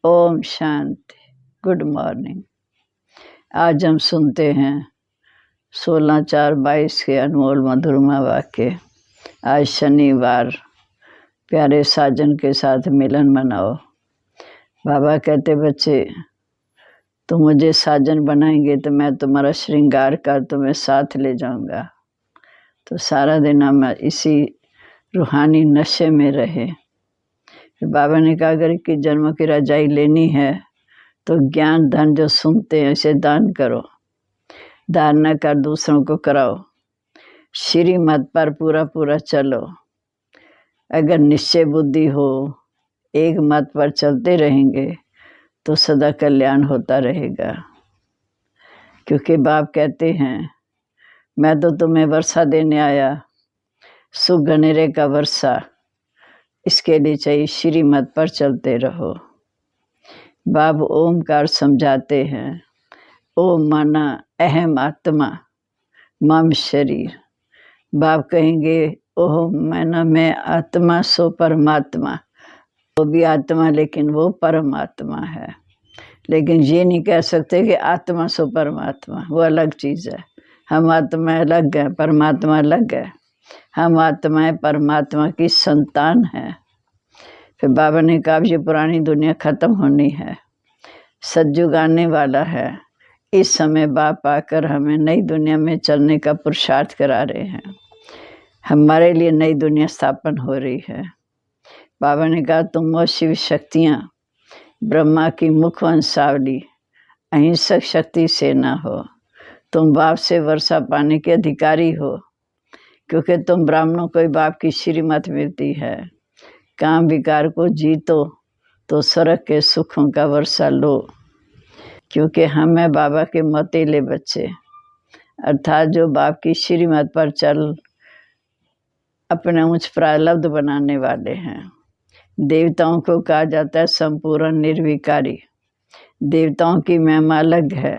Om Shanti. Good morning. आज हम सुनते हैं 16/4/22 के अनमोल मधुरमा वाक्य। आज शनिवार, प्यारे साजन के साथ मिलन मनाओ। बाबा कहते, बच्चे तुम मुझे साजन बनाएंगे तो मैं तुम्हारा श्रृंगार कर तुम्हें साथ ले जाऊंगा। तो सारा दिन हम इसी रूहानी नशे में रहे। बाबा ने कहा, अगर 21 जन्मों की रजाई लेनी है तो ज्ञान धन जो सुनते हैं उसे दान करो, दान न कर दूसरों को कराओ, श्री मत पर पूरा पूरा चलो। अगर निश्चय बुद्धि हो, एक मत पर चलते रहेंगे तो सदा कल्याण होता रहेगा। क्योंकि बाप कहते हैं, मैं तो तुम्हें वर्षा देने आया, सुख घनेरे का वर्षा। इसके लिए चाहिए श्री मत पर चलते रहो। बाप ओमकार समझाते हैं। ओम माना अहम आत्मा, मम शरीर। बाप कहेंगे, ओह माना मैं आत्मा सो परमात्मा। वो भी आत्मा लेकिन वो परमात्मा है। लेकिन ये नहीं कह सकते कि आत्मा सो परमात्मा, वो अलग चीज़ है। हम आत्मा अलग है, परमात्मा अलग है। हम आत्माएं परमात्मा की संतान है। फिर बाबा ने कहा, ये पुरानी दुनिया ख़त्म होनी है, सतयुग आने वाला है। इस समय बाप आकर हमें नई दुनिया में चलने का पुरुषार्थ करा रहे हैं। हमारे लिए नई दुनिया स्थापन हो रही है। बाबा ने कहा, तुम वो शिव शक्तियाँ, ब्रह्मा की मुख वंशावली, अहिंसक शक्ति सेना हो। तुम बाप से वर्षा पाने के अधिकारी हो, क्योंकि तुम ब्राह्मणों को ही बाप की श्रीमत मिलती है। काम विकार को जीतो तो स्वर्ग के सुखों का वर्षा लो। क्योंकि हम हैं बाबा के मतीले बच्चे, अर्थात जो बाप की श्रीमत पर चल अपने उच्च प्रारब्ध बनाने वाले हैं। देवताओं को कहा जाता है संपूर्ण निर्विकारी। देवताओं की महिमा अलग है,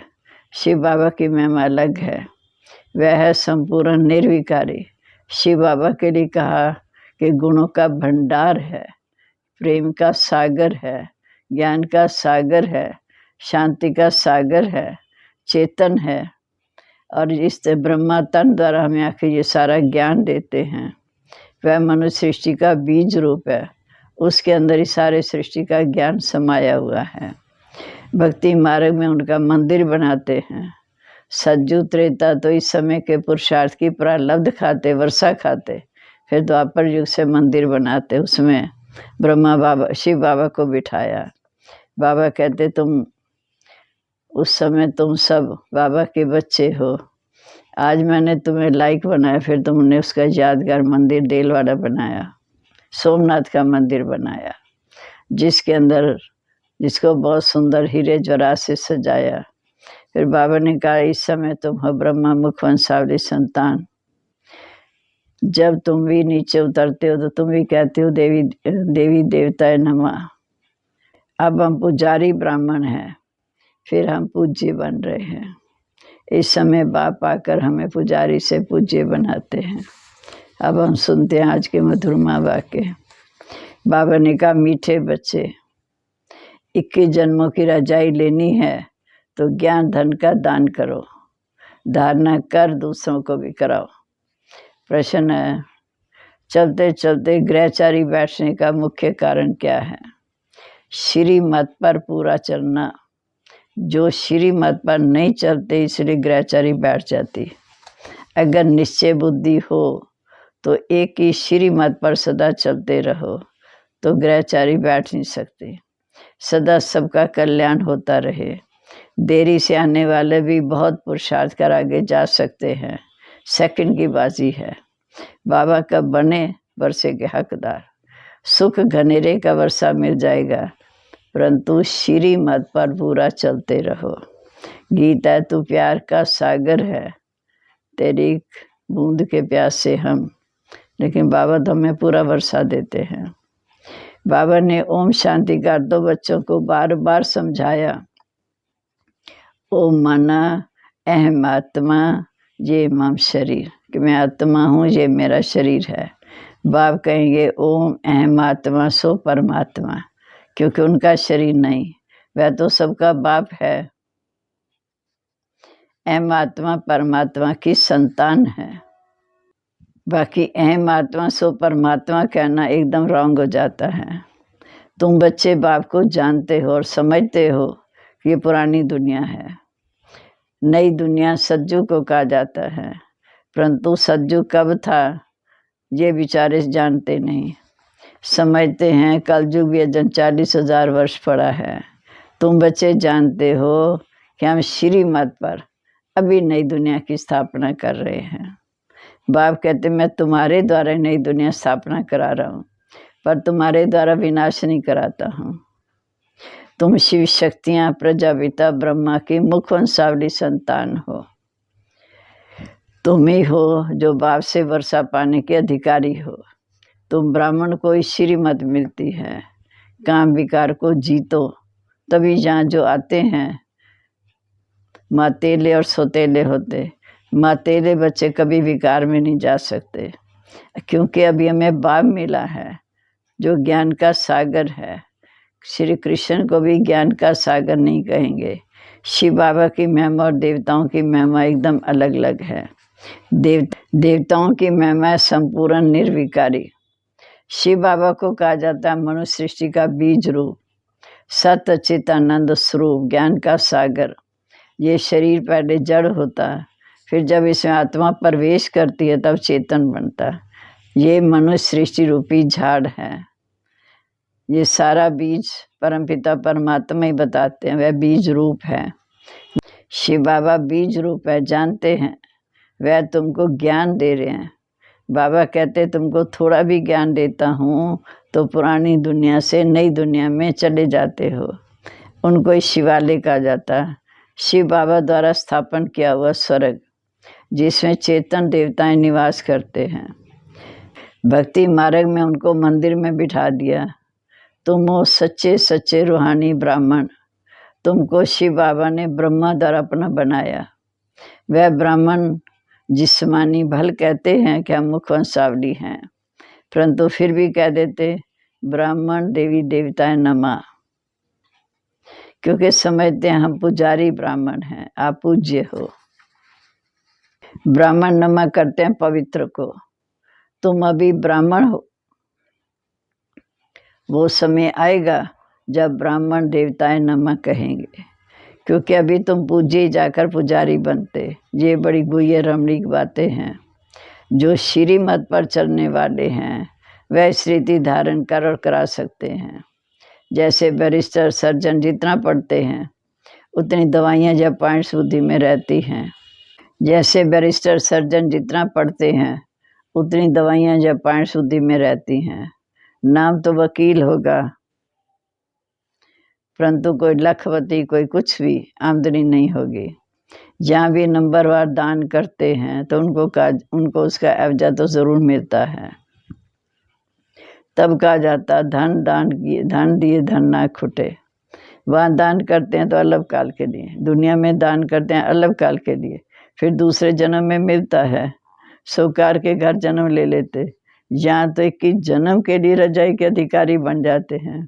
शिव बाबा की महिमा अलग है। वह है संपूर्ण निर्विकारी। शिव बाबा के लिए कहा कि गुणों का भंडार है, प्रेम का सागर है, ज्ञान का सागर है, शांति का सागर है, चेतन है। और इस ब्रह्मा तन द्वारा हमें आखिर ये सारा ज्ञान देते हैं। वह मनुष्य सृष्टि का बीज रूप है, उसके अंदर ही सारे सृष्टि का ज्ञान समाया हुआ है। भक्ति मार्ग में उनका मंदिर बनाते हैं। सज्जू त्रेता तो इस समय के पुरुषार्थ की प्रारब्ध खाते, वर्षा खाते। फिर द्वापर युग से मंदिर बनाते, उसमें ब्रह्मा बाबा शिव बाबा को बिठाया। बाबा कहते, तुम उस समय तुम सब बाबा के बच्चे हो। आज मैंने तुम्हें लायक बनाया, फिर तुमने उसका यादगार मंदिर देलवाड़ा बनाया, सोमनाथ का मंदिर बनाया, जिसके अंदर जिसको बहुत सुंदर हीरे जवाहरात से सजाया। फिर बाबा ने कहा, इस समय तुम हो ब्रह्मा मुख वंशावली संतान। जब तुम भी नीचे उतरते हो तो तुम भी कहते हो देवी देवी देवताए नमः। अब हम पुजारी ब्राह्मण हैं, फिर हम पूज्य बन रहे हैं। इस समय बाप आकर हमें पुजारी से पूज्य बनाते हैं। अब हम सुनते हैं आज के मधुरमा वाक्य। बाबा ने कहा, मीठे बच्चे, 21 जन्मों की रजाई लेनी है तो ज्ञान धन का दान करो, धारणा कर दूसरों को भी कराओ। प्रश्न है, चलते चलते गृहचारी बैठने का मुख्य कारण क्या है? श्री मत पर पूरा चलना। जो श्री मत पर नहीं चलते इसलिए गृहचारी बैठ जाती। अगर निश्चय बुद्धि हो तो एक ही श्री मत पर सदा चलते रहो तो गृहचारी बैठ नहीं सकते। सदा सबका कल्याण होता रहे। देरी से आने वाले भी बहुत पुरुषार्थ कर आगे जा सकते हैं। सेकंड की बाजी है। बाबा कब बने वर्षे के हकदार। सुख घनेरे का वर्षा मिल जाएगा, परंतु श्री मत पर पूरा चलते रहो। गीता तू प्यार का सागर है, तेरी बूंद के प्यास से हम, लेकिन बाबा तो हमें पूरा वर्षा देते हैं। बाबा ने ओम शांति का दो बच्चों को बार बार समझाया। ओम माना अहम आत्मा, ये मम शरीर, कि मैं आत्मा हूँ, ये मेरा शरीर है। बाप कहेंगे ओम अहम आत्मा सो परमात्मा, क्योंकि उनका शरीर नहीं, वह तो सबका बाप है। अहम आत्मा परमात्मा की संतान है। बाकी अहम आत्मा सो परमात्मा कहना एकदम रॉन्ग हो जाता है। तुम बच्चे बाप को जानते हो और समझते हो कि ये पुरानी दुनिया है। नई दुनिया सतयुग को कहा जाता है, परंतु सतयुग कब था ये बेचारे जानते नहीं। समझते हैं कलयुग भी 40,000 वर्ष पड़ा है। तुम बच्चे जानते हो कि हम श्रीमत पर अभी नई दुनिया की स्थापना कर रहे हैं। बाप कहते मैं तुम्हारे द्वारा नई दुनिया स्थापना करा रहा हूँ, पर तुम्हारे द्वारा विनाश नहीं कराता हूँ। तुम शिव शक्तियाँ प्रजापिता ब्रह्मा की मुख वंशावली संतान हो। तुम ही हो जो बाप से वर्षा पाने के अधिकारी हो। तुम ब्राह्मण को ही श्रीमत मिलती है। काम विकार को जीतो, तभी जहाँ जो आते हैं मातेले और सोतेले होते। मातेले बच्चे कभी विकार में नहीं जा सकते, क्योंकि अभी हमें बाप मिला है जो ज्ञान का सागर है। श्री कृष्ण को भी ज्ञान का सागर नहीं कहेंगे। शिव बाबा की महिमा और देवताओं की महिमा एकदम अलग अलग है। देवताओं की महिमा संपूर्ण निर्विकारी। शिव बाबा को कहा जाता है मनुष्य सृष्टि का बीज रूप, सत चितानंद स्वरूप, ज्ञान का सागर। ये शरीर पहले जड़ होता है, फिर जब इसमें आत्मा प्रवेश करती है तब चेतन बनता है। ये मनुष्य सृष्टि रूपी झाड़ है। ये सारा बीज परमपिता परमात्मा ही बताते हैं, वह बीज रूप है। शिव बाबा बीज रूप है, जानते हैं। वह तुमको ज्ञान दे रहे हैं। बाबा कहते तुमको थोड़ा भी ज्ञान देता हूँ तो पुरानी दुनिया से नई दुनिया में चले जाते हो। उनको ही शिवालय कहा जाता है। शिव बाबा द्वारा स्थापन किया हुआ स्वर्ग, जिसमें चेतन देवताएं निवास करते हैं। भक्ति मार्ग में उनको मंदिर में बिठा दिया। तुम हो सच्चे सच्चे रूहानी ब्राह्मण। तुमको शिव बाबा ने ब्रह्मा द्वारा अपना बनाया। वह ब्राह्मण जिस्मानी भल कहते हैं कि हम मुख वंशावली हैं, परंतु फिर भी कह देते ब्राह्मण देवी देवताएं नमा, क्योंकि समझते हैं हम पुजारी ब्राह्मण हैं, आप पूज्य हो। ब्राह्मण नमा करते हैं पवित्र को। तुम अभी ब्राह्मण हो। वो समय आएगा जब ब्राह्मण देवताएं नमा कहेंगे, क्योंकि अभी तुम पूज्य जाकर पुजारी बनते। ये बड़ी गुह्य रमणीक बातें हैं। जो श्रीमत पर चलने वाले हैं वह स्थिति धारण कर और करा सकते हैं। जैसे बैरिस्टर सर्जन जितना पढ़ते हैं उतनी दवाइयाँ जब पॉइंट शुद्धि में रहती हैं। जैसे बैरिस्टर सर्जन जितना पढ़ते हैं उतनी दवाइयाँ जब पॉइंट शुद्धि में रहती हैं। नाम तो वकील होगा, परंतु कोई लखपति कोई कुछ भी आमदनी नहीं होगी। जहाँ भी नंबरवार दान करते हैं तो उनको उसका एवजा तो ज़रूर मिलता है। तब कहा जाता धन दान किए धन दिए धन ना खुटे। वहाँ दान करते हैं तो अलग काल के लिए, दुनिया में दान करते हैं अलग काल के लिए, फिर दूसरे जन्म में मिलता है। साहूकार के घर जन्म ले लेते, यहाँ तो 21 जन्म के लिए रजाई के अधिकारी बन जाते हैं।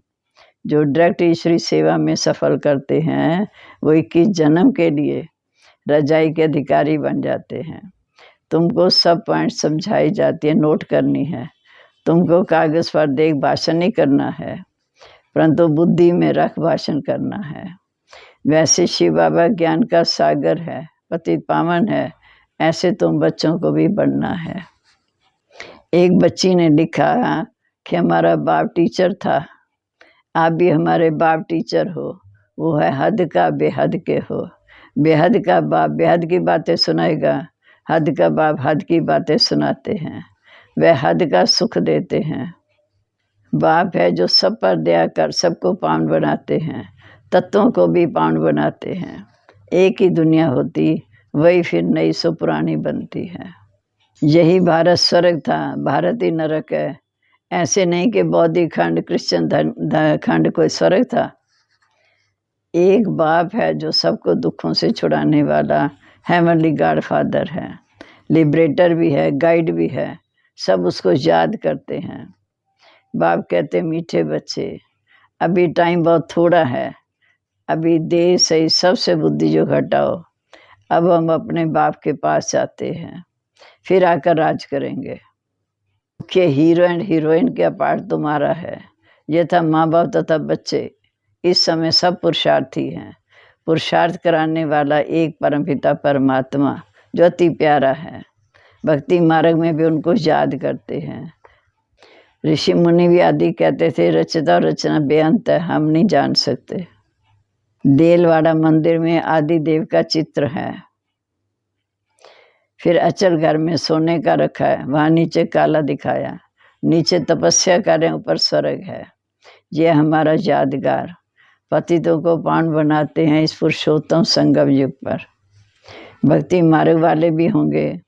जो डायरेक्ट ईश्वरी सेवा में सफल करते हैं वो 21 जन्म के लिए रजाई के अधिकारी बन जाते हैं। तुमको सब पॉइंट समझाई जाती है, नोट करनी है। तुमको कागज पर देख भाषण नहीं करना है, परंतु बुद्धि में रख भाषण करना है। वैसे शिव बाबा ज्ञान का सागर है, पतित पावन है, ऐसे तुम बच्चों को भी बनना है। एक बच्ची ने लिखा कि हमारा बाप टीचर था, आप भी हमारे बाप टीचर हो। वो है हद का बेहद के हो। बेहद का बाप बेहद की बातें सुनाएगा, हद का बाप हद की बातें सुनाते हैं। वह हद का सुख देते हैं। बाप है जो सब पर दया कर सबको पावन बनाते हैं, तत्वों को भी पावन बनाते हैं। एक ही दुनिया होती, वही फिर नई सो पुरानी बनती है। यही भारत स्वर्ग था, भारत ही नरक है। ऐसे नहीं कि बौद्धिक खंड क्रिश्चियन खंड कोई स्वर्ग था। एक बाप है जो सबको दुखों से छुड़ाने वाला हेवनली गॉड फादर है, लिबरेटर भी है, गाइड भी है। सब उसको याद करते हैं। बाप कहते मीठे बच्चे अभी टाइम बहुत थोड़ा है, अभी देह सही सबसे बुद्धि जो घटाओ। अब हम अपने बाप के पास जाते हैं, फिर आकर राज करेंगे। मुख्य हीरो एंड हीरोइन का पार्ट तुम्हारा है। ये था माँ बाप तथा बच्चे, इस समय सब पुरुषार्थी हैं। पुरुषार्थ कराने वाला एक परमपिता परमात्मा जो अति प्यारा है। भक्ति मार्ग में भी उनको याद करते हैं। ऋषि मुनि भी आदि कहते थे रचता और रचना बेअंत है, हम नहीं जान सकते। देलवाड़ा मंदिर में आदि देव का चित्र है। फिर अचल घर में सोने का रखा है, वहाँ नीचे काला दिखाया। नीचे तपस्या करें, ऊपर स्वर्ग है। ये हमारा यादगार। पतितों को पावन बनाते हैं इस पुरुषोत्तम संगम युग पर। भक्ति मार्ग वाले भी होंगे।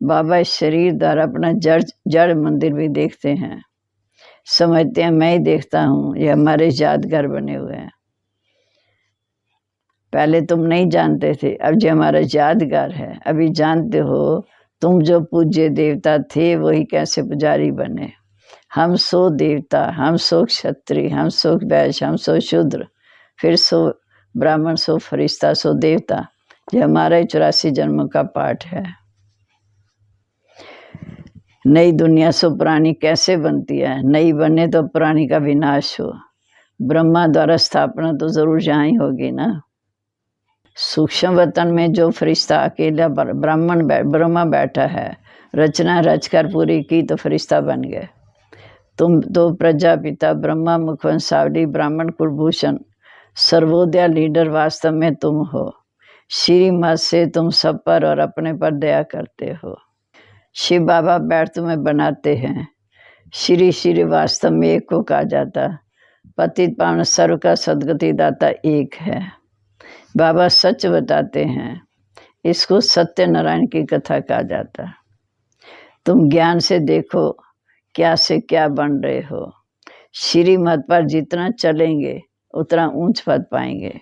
बाबा इस शरीर द्वारा अपना जड़ मंदिर भी देखते हैं। समझते हैं मैं ही देखता हूँ, ये हमारे यादगार बने हुए हैं। पहले तुम नहीं जानते थे, अब जो हमारा यादगार है। अभी जानते हो तुम जो पूज्य देवता थे वही कैसे पुजारी बने। हम सो देवता, हम सो क्षत्रिय, हम सो वैश्य, हम सो शूद्र, फिर सो ब्राह्मण, सो फरिश्ता, सो देवता। ये हमारा 84 जन्म का पाठ है। नई दुनिया सो पुरानी कैसे बनती है? नई बने तो पुरानी का विनाश हो। ब्रह्मा द्वारा स्थापना तो जरूर यहाँ ही होगी ना। सूक्ष्म वतन में जो फरिश्ता अकेला ब्रह्मा बैठा है, रचना रचकर पूरी की तो फरिश्ता बन गए। तुम तो प्रजापिता ब्रह्मा मुखवंशावली ब्राह्मण कुलभूषण सर्वोदय लीडर वास्तव में तुम हो। श्रीमत से तुम सब पर और अपने पर दया करते हो। शिव बाबा बैठ तुम्हें बनाते हैं। श्री श्री वास्तव में एक को कहा जाता। पतित पावन सर्व का सदगति दाता एक है। बाबा सच बताते हैं, इसको सत्यनारायण की कथा कहा जाता। तुम ज्ञान से देखो क्या से क्या बन रहे हो। श्रीमत पर जितना चलेंगे उतना ऊंच पद पाएंगे।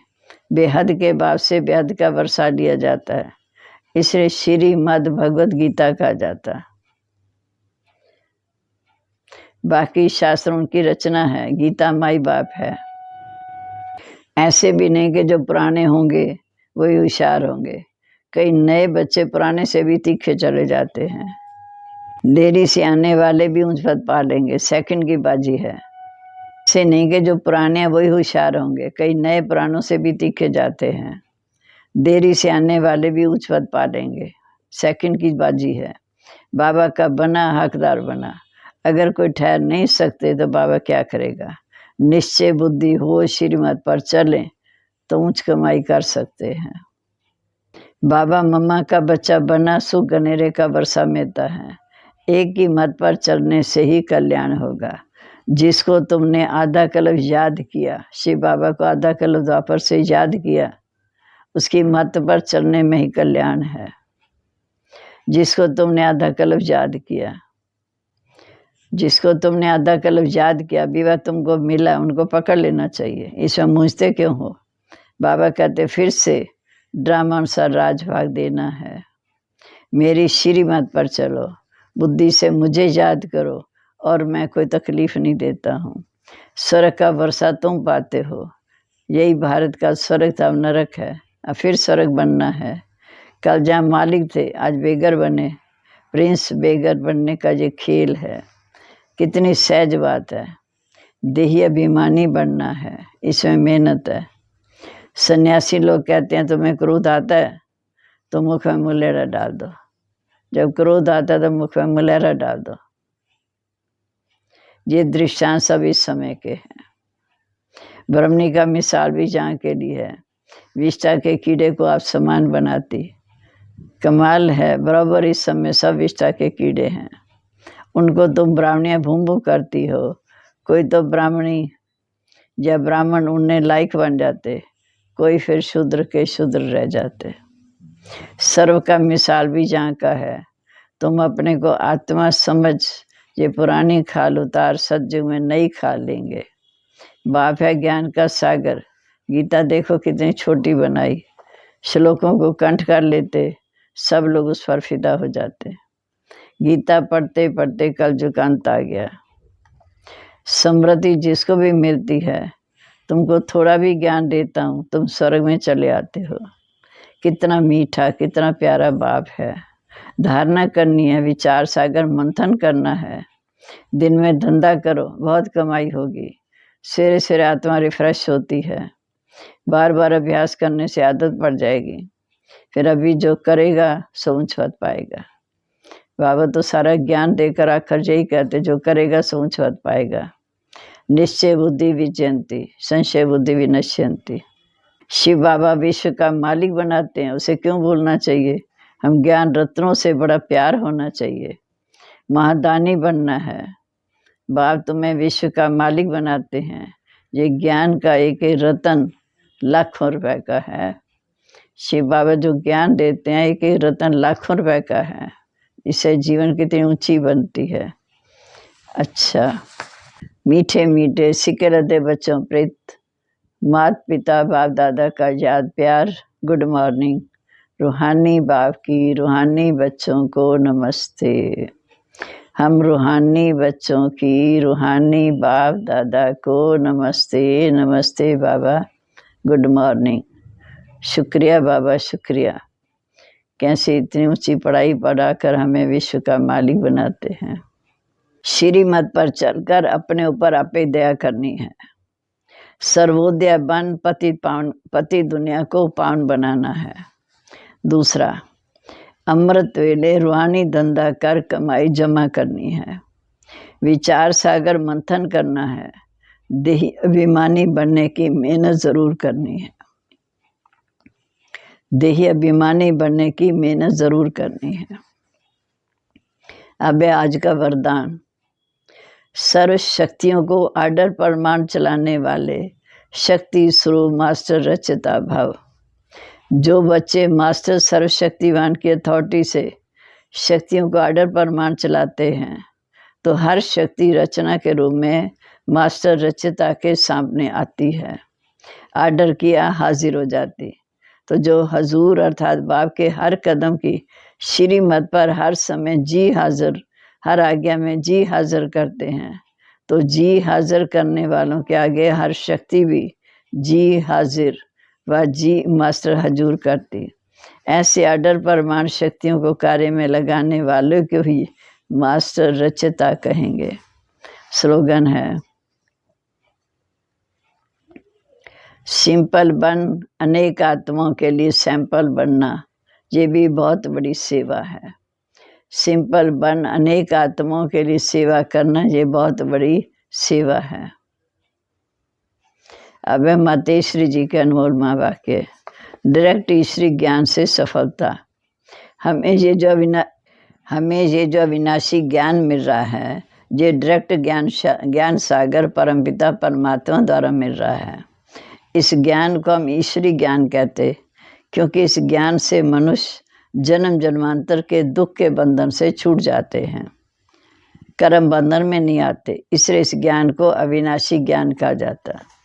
बेहद के बाद से बेहद का वर्षा लिया जाता है, इसलिए श्रीमद भगवत गीता कहा जाता। बाकी शास्त्रों की रचना है, गीता माई बाप है। ऐसे भी नहीं कि जो पुराने होंगे वही होशियार होंगे। कई नए बच्चे पुराने से भी तीखे चले जाते हैं। देरी से आने वाले भी ऊंच पद पा लेंगे, सेकंड की बाजी है। ऐसे नहीं कि जो पुराने हैं वही होशियार होंगे। कई नए पुरानों से भी तीखे जाते हैं। देरी से आने वाले भी ऊंच पद पा लेंगे, सेकंड की बाजी है। बाबा का बना हकदार बना। अगर कोई ठहर नहीं सकते तो बाबा क्या करेगा। निश्चय बुद्धि हो, श्रीमत पर चलें तो ऊंच कमाई कर सकते हैं। बाबा मम्मा का बच्चा बना सुख गनेरे का वर्षा मिलता है। एक ही मत पर चलने से ही कल्याण होगा। जिसको तुमने आधा कल्प याद किया, शिव बाबा को आधा कल्प द्वापर से याद किया, उसकी मत पर चलने में ही कल्याण है। जिसको तुमने आधा कल्प याद किया, जिसको तुमने आधा कल्प याद किया, विवाह तुमको मिला, उनको पकड़ लेना चाहिए। इसमें मूझते क्यों हो? बाबा कहते फिर से ड्रामा अनुसार राजभाग देना है। मेरी श्रीमत पर चलो, बुद्धि से मुझे याद करो और मैं कोई तकलीफ नहीं देता हूँ। स्वर्ग का वर्षा तुम पाते हो। यही भारत का स्वर्ग था, नरक है, अब फिर स्वर्ग बनना है। कल जहाँ मालिक थे आज बेगर बने। प्रिंस बेगर बनने का ये खेल है। कितनी सहज बात है। देही अभिमानी बनना है, इसमें मेहनत है। सन्यासी लोग कहते हैं तुम्हें क्रोध आता है तो मुख में मुलेरा डाल दो। जब क्रोध आता है तो मुख में मुलेरा डाल दो। ये दृष्टांत सब इस समय के हैं। ब्रह्मणी का मिसाल भी जहाँ के लिए है। विष्ठा के कीड़े को आप समान बनाती। कमाल है, बराबर इस समय सब विष्ठा के कीड़े हैं। उनको तुम ब्राह्मणियाँ भूमभू करती हो। कोई तो ब्राह्मणी या ब्राह्मण उनने लायक बन जाते, कोई फिर शूद्र के शूद्र रह जाते। सर्व का मिसाल भी जहाँ का है। तुम अपने को आत्मा समझ ये पुरानी खाल उतार, सज्जग में नई खाल लेंगे। बाप है ज्ञान का सागर। गीता देखो कितनी छोटी बनाई, श्लोकों को कंठ कर लेते, सब लोग उस पर फिदा हो जाते। गीता पढ़ते पढ़ते कल जुग अंत आ गया। समृद्धि जिसको भी मिलती है तुमको थोड़ा भी ज्ञान देता हूँ, तुम स्वर्ग में चले आते हो। कितना मीठा, कितना प्यारा बाप है। धारणा करनी है, विचार सागर मंथन करना है। दिन में धंधा करो, बहुत कमाई होगी। सवेरे सवेरे आत्मा रिफ्रेश होती है। बार बार अभ्यास करने से आदत पड़ जाएगी। फिर अभी जो करेगा सो ऊंच पद पाएगा। बाबा तो सारा ज्ञान देकर आखिर यही कहते, जो करेगा सो ऊंच पद पाएगा। निश्चय बुद्धि विजयंती, संशय बुद्धि विनश्यंती। शिव बाबा विश्व का मालिक बनाते हैं, उसे क्यों भूलना चाहिए। हम ज्ञान रत्नों से बड़ा प्यार होना चाहिए। महादानी बनना है। बाप तुम्हें विश्व का मालिक बनाते हैं। ये ज्ञान का एक एक रतन लाखों रुपए का है। शिव बाबा जो ज्ञान देते हैं, एक एक रतन लाखों रुपए का है। इससे जीवन कितनी ऊंची बनती है। अच्छा, मीठे मीठे सिके रहते बच्चों प्रीत, माता पिता बाप दादा का याद प्यार, गुड मॉर्निंग। रूहानी बाप की रूहानी बच्चों को नमस्ते। हम रूहानी बच्चों की रूहानी बाप दादा को नमस्ते। नमस्ते बाबा, गुड मॉर्निंग। शुक्रिया बाबा, शुक्रिया। कैसे इतनी ऊंची पढ़ाई पढ़ाकर हमें विश्व का मालिक बनाते हैं। श्रीमत पर चलकर अपने ऊपर आपे दया करनी है। सर्वोदय बन पति दुनिया को पावन बनाना है। दूसरा, अमृत वेले रूहानी धंधा कर कमाई जमा करनी है। विचार सागर मंथन करना है। देही अभिमानी बनने की मेहनत जरूर करनी है। देही अभिमानी बनने की मेहनत जरूर करनी है। अब आज का वरदान, सर्व शक्तियों को आर्डर परमाणु चलाने वाले शक्ति स्वरूप मास्टर रचता भाव। जो बच्चे मास्टर सर्वशक्तिवान की अथॉरिटी से शक्तियों को आर्डर परमाणु चलाते हैं, तो हर शक्ति रचना के रूप में मास्टर रचिता के सामने आती है। आर्डर किया हाजिर हो जाती। तो जो हजूर अर्थात बाप के हर कदम की श्रीमत पर हर समय जी हाजिर, हर आज्ञा में जी हाजिर करते हैं, तो जी हाजिर करने वालों के आगे हर शक्ति भी जी हाजिर व जी मास्टर हजूर करती। ऐसे आर्डर परमाणु शक्तियों को कार्य में लगाने वालों को ही मास्टर रचयिता कहेंगे। स्लोगन है, सिंपल बन अनेक आत्माओं के लिए सैंपल बनना, ये भी बहुत बड़ी सेवा है। सिंपल बन अनेक आत्माओं के लिए सेवा करना, ये बहुत बड़ी सेवा है। अब है माता ईश्वरी जी के अनमोल माँ वाक्य, डायरेक्ट ईश्वरी ज्ञान से सफलता। हमें ये जो अविनाशी ज्ञान मिल रहा है, ये डायरेक्ट ज्ञान सागर परमपिता परमात्मा द्वारा मिल रहा है। इस ज्ञान को हम ईश्वरी ज्ञान कहते, क्योंकि इस ज्ञान से मनुष्य जन्म जन्मांतर के दुख के बंधन से छूट जाते हैं, कर्म बंधन में नहीं आते। इसलिए इस ज्ञान को अविनाशी ज्ञान कहा जाता है।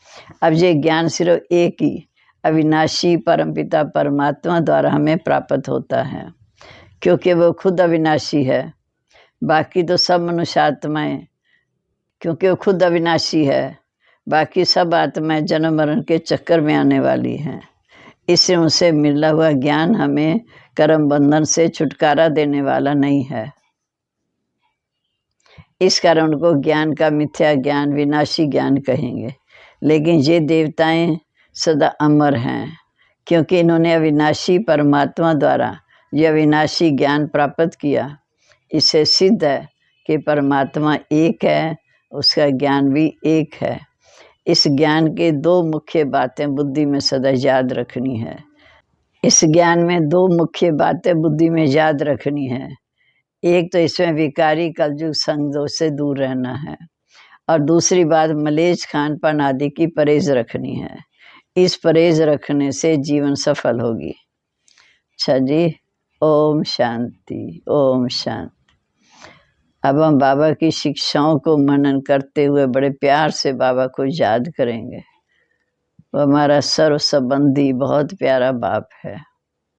अब ये ज्ञान सिर्फ एक ही अविनाशी परमपिता परमात्मा द्वारा हमें प्राप्त होता है, क्योंकि वो खुद अविनाशी है। बाकी तो सब मनुष्य आत्माएं, क्योंकि वो खुद अविनाशी है, बाकी सब आत्माएं जन्म मरण के चक्कर में आने वाली हैं। इससे उनसे मिला हुआ ज्ञान हमें कर्म बंधन से छुटकारा देने वाला नहीं है। इस कारण उनको ज्ञान का मिथ्या ज्ञान, विनाशी ज्ञान कहेंगे। लेकिन ये देवताएं सदा अमर हैं, क्योंकि इन्होंने अविनाशी परमात्मा द्वारा यह अविनाशी ज्ञान प्राप्त किया। इससे सिद्ध है कि परमात्मा एक है, उसका ज्ञान भी एक है। इस ज्ञान के दो मुख्य बातें बुद्धि में सदा याद रखनी है। इस ज्ञान में दो मुख्य बातें बुद्धि में याद रखनी है। एक तो इसमें विकारी कलयुग संगदोष से दूर रहना है, और दूसरी बात मलेज खान पान आदि की परहेज रखनी है। इस परहेज रखने से जीवन सफल होगी। अच्छा जी, ओम शांति, ओम शांति। अब हम बाबा की शिक्षाओं को मनन करते हुए बड़े प्यार से बाबा को याद करेंगे। वो हमारा सर्व संबंधी बहुत प्यारा बाप है।